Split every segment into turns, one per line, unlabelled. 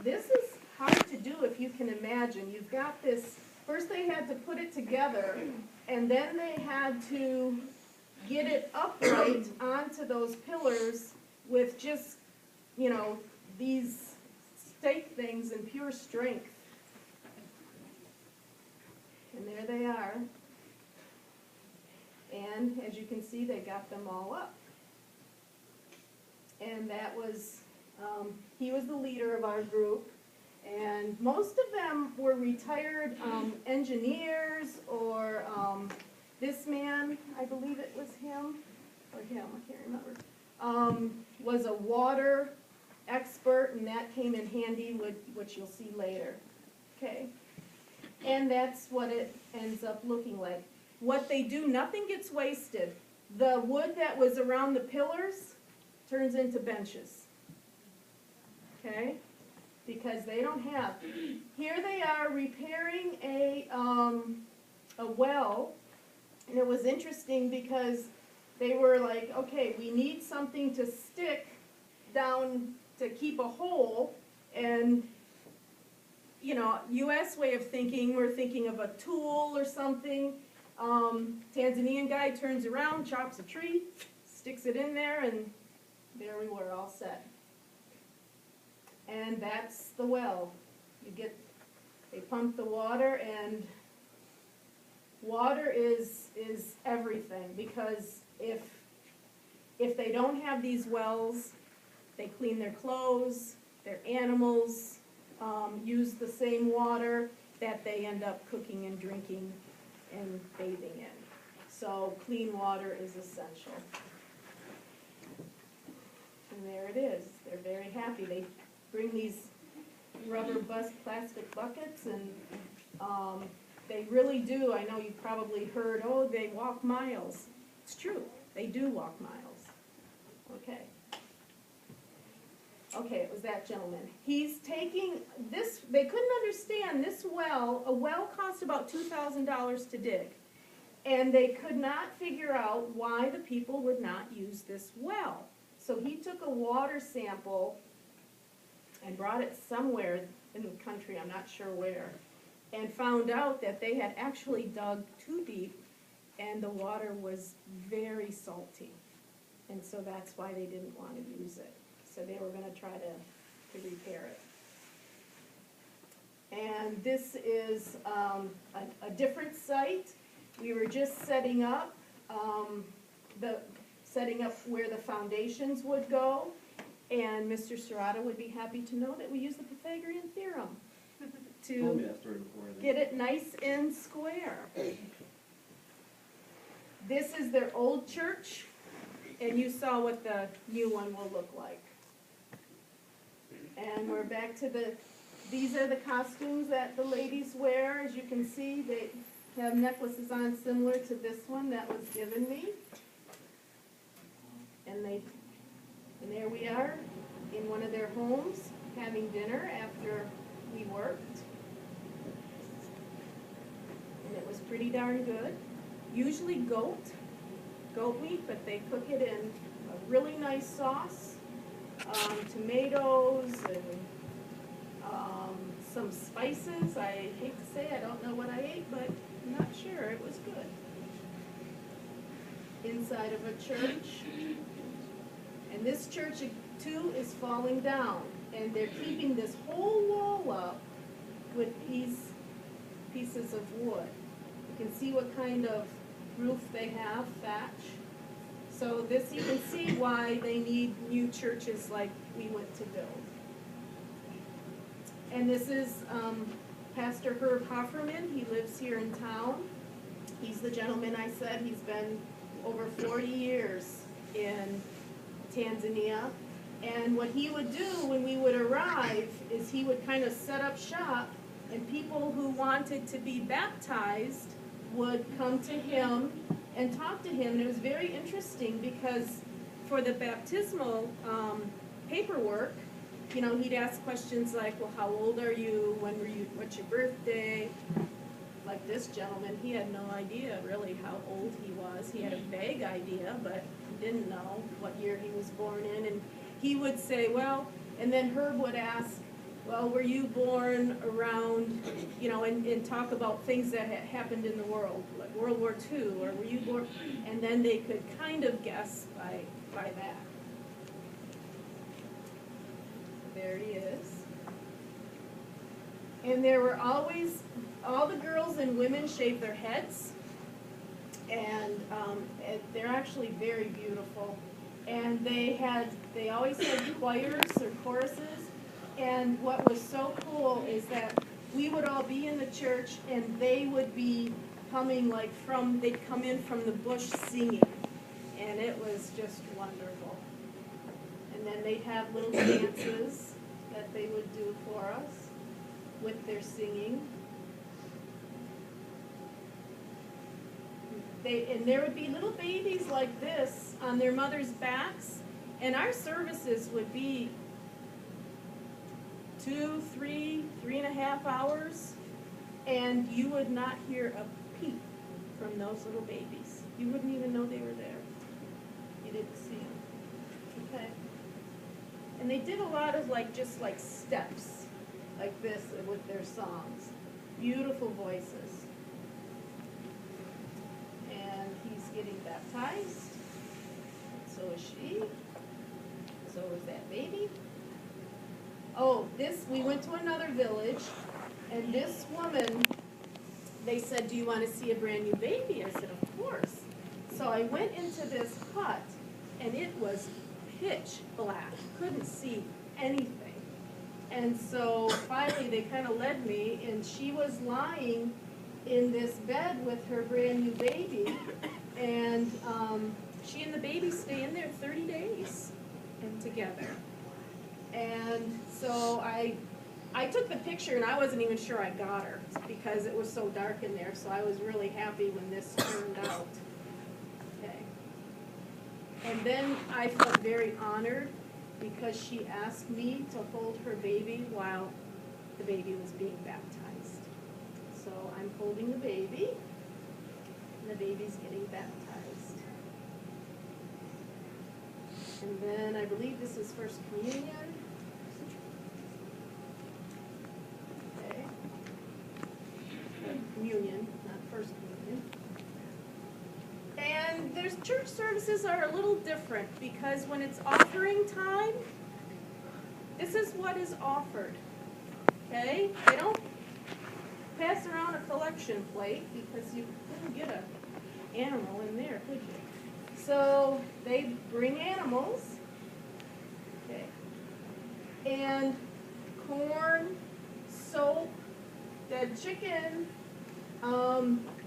This is hard to do if you can imagine. You've got this, first they had to put it together, and then they had to get it upright onto those pillars with just, you know, these stake things in pure strength. And there they are. And as you can see, they got them all up. And that was, he was the leader of our group. And most of them were retired engineers, or this man, I believe it was him, or him, I can't remember, was a water expert, and that came in handy, which you'll see later. Okay, and that's what it ends up looking like. What they do, nothing gets wasted. The wood that was around the pillars turns into benches. Okay? Because they don't have. Here they are repairing a well, and it was interesting because they were like, okay, we need something to stick down to keep a hole, and you know, U.S. way of thinking, we're thinking of a tool or something. Tanzanian guy turns around, chops a tree, sticks it in there, and there we were, all set. And that's the well. They pump the water, and water is everything, because if they don't have these wells, they clean their clothes, their animals use the same water that they end up cooking and drinking and bathing in. So clean water is essential. And there it is. They're very happy. They bring these rubber plastic buckets, and they really do. I know you've probably heard, oh, they walk miles. It's true. They do walk miles. Okay. Okay, it was that gentleman. He's taking this, they couldn't understand this well. A well cost about $2,000 to dig. And they could not figure out why the people would not use this well. So he took a water sample and brought it somewhere in the country, I'm not sure where, and found out that they had actually dug too deep, and the water was very salty. And so that's why they didn't want to use it. So they were going to try to repair it. And this is a different site. We were just setting up where the foundations would go, and Mr. Serrata would be happy to know that we use the Pythagorean theorem to get it nice and square. This is their old church, and you saw what the new one will look like. And we're back to these are the costumes that the ladies wear. As you can see, they have necklaces on similar to this one that was given me. And there we are in one of their homes having dinner after we worked. And it was pretty darn good. Usually goat meat, but they cook it in a really nice sauce. Tomatoes and some spices. I hate to say I don't know what I ate, but I'm not sure. It was good. Inside of a church. And this church, too, is falling down. And they're keeping this whole wall up with pieces of wood. You can see what kind of roof they have, thatch. So this, you can see why they need new churches like we went to build. And this is Pastor Herb Hofferman. He lives here in town. He's the gentleman I said, he's been over 40 years in Tanzania. And what he would do when we would arrive is he would kind of set up shop, and people who wanted to be baptized would come to him and talk to him. And it was very interesting because for the baptismal paperwork, you know, he'd ask questions like, well, how old are you? When were you? What's your birthday? Like this gentleman, he had no idea really how old he was. He had a vague idea, but he didn't know what year he was born in. And he would say, well, And then Herb would ask, well, were you born around, you know, and talk about things that had happened in the world, like World War II, or were you born, and then they could kind of guess by that. There he is. And there were always, all the girls and women shaved their heads, and they're actually very beautiful. And they always had choirs or choruses, and what was so cool is that we would all be in the church, and they would be coming like they'd come in from the bush singing, and it was just wonderful. And then they'd have little dances that they would do for us with their singing. And there would be little babies like this on their mothers' backs, and our services would be 2, 3, 3.5 hours, and you would not hear a peep from those little babies. You wouldn't even know they were there. You didn't see them. Okay. And they did a lot of just like steps, like this with their songs. Beautiful voices. And he's getting baptized. So is she. So is that baby. Oh, we went to another village, and this woman, they said, do you want to see a brand new baby? I said, of course. So I went into this hut, and it was pitch black. Couldn't see anything. And so finally they kind of led me, and she was lying in this bed with her brand new baby, and she and the baby stay in there 30 days and together. And so I took the picture, and I wasn't even sure I got her because it was so dark in there, so I was really happy when this turned out. Okay. And then I felt very honored because she asked me to hold her baby while the baby was being baptized. So I'm holding the baby, and the baby's getting baptized. And then I believe this is First Communion. Okay. Communion, not First Communion. And their church services are a little different because when it's offering time, this is what is offered. Okay? They don't pass around a collection plate because you couldn't get an animal in there, could you? So they bring animals, okay, and corn, soap, dead chicken,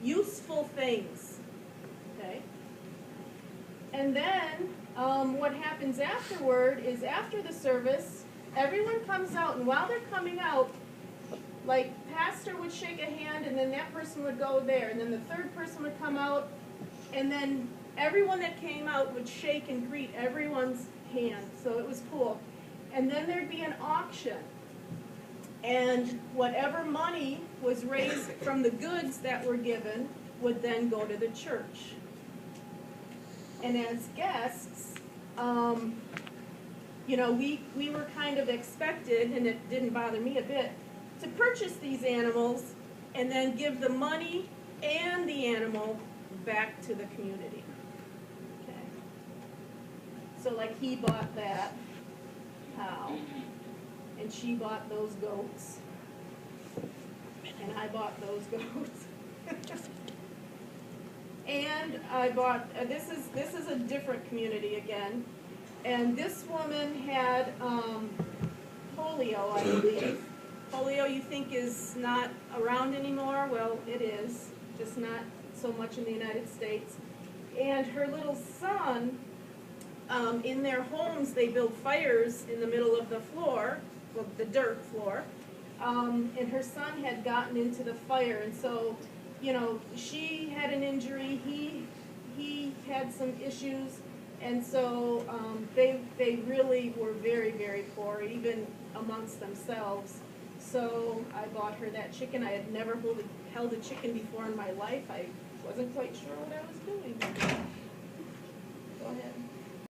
useful things, okay. And then what happens afterward is after the service, everyone comes out, and while they're coming out, like pastor would shake a hand, and then that person would go there, and then the third person would come out, and then everyone that came out would shake and greet everyone's hand, so it was cool. And then there'd be an auction, and whatever money was raised from the goods that were given would then go to the church. And as guests, you know, we were kind of expected, and it didn't bother me a bit, to purchase these animals and then give the money and the animal back to the community. So like he bought that cow, and she bought those goats, and I bought those goats. And I bought, this is a different community again, and this woman had polio, I believe. Polio you think is not around anymore? Well, it is, just not so much in the United States. And her little son, in their homes, they build fires in the middle of the floor, well, the dirt floor, and her son had gotten into the fire, and so, you know, she had an injury, he had some issues, and so they really were very, very poor, even amongst themselves. So I bought her that chicken. I had never held a chicken before in my life. I wasn't quite sure what I was doing. Go ahead.